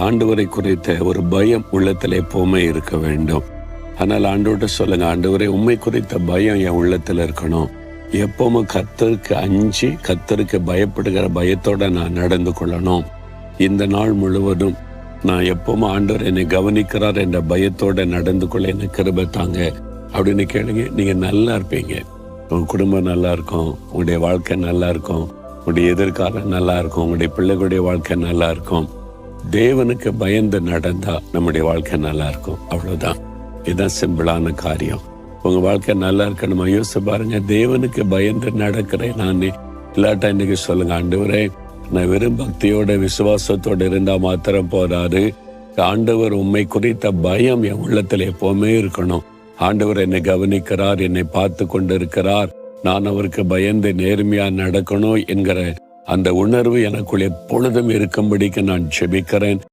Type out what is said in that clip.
ஆண்டவரை குறித்த ஒரு பயம் உள்ளத்துல எப்பவுமே இருக்க வேண்டும். ஆனால் ஆண்டவர்கிட்ட சொல்லுங்க, ஆண்டவரே உம்மை குறித்த பயம் என் உள்ளத்துல இருக்கணும். எப்பவும் கர்த்தருக்கு அஞ்சி கர்த்தருக்கு பயப்படுகிற பயத்தோட நான் நடந்து கொள்ளணும். இந்த நாள் முழுவதும் நான் எப்பவும் ஆண்டவர் என்னை கவனிக்கிறார் என்ற பயத்தோட நடந்து கொள்ள எனக்கு கிருபை தாங்க அப்படின்னு கேளுங்க. நீங்க நல்லா இருப்பீங்க. உங்க குடும்பம் நல்லா இருக்கும், உங்களுடைய வாழ்க்கை நல்லா இருக்கும், உங்களுடைய எதிர்காலம் நல்லா இருக்கும், உங்களுடைய பிள்ளைகளுடைய வாழ்க்கை நல்லா இருக்கும். தேவனுக்கு பயந்து நடந்தா நம்முடைய வாழ்க்கை நல்லா இருக்கும். அவ்வளவுதான். இதுதான் சிம்பிளான காரியம். உங்க வாழ்க்கை நல்லா இருக்கணுமா யோசிச்சு பாருங்க. தேவனுக்கு பயந்து நடக்கிறேன் நான். இல்லாட்டா இன்னைக்கு சொல்லுங்க, ஆண்டவரே நான் வெறும் பக்தியோட விசுவாசத்தோட இருந்தா மாத்திரம் போறாரு. ஆண்டவர் உம்மை குறித்த பயம் என் உள்ளத்துல எப்பவுமே இருக்கணும். ஆண்டவர் என்னை கவனிக்கிறார், என்னை பார்த்து கொண்டு இருக்கிறார், நான் அவருக்கு பயந்து நேர்மையா நடக்கணும் என்கிற அந்த உணர்வு எனக்குள் எப்பொழுதும் இருக்கும்படிக்கு நான் ஜெபிக்கிறேன்.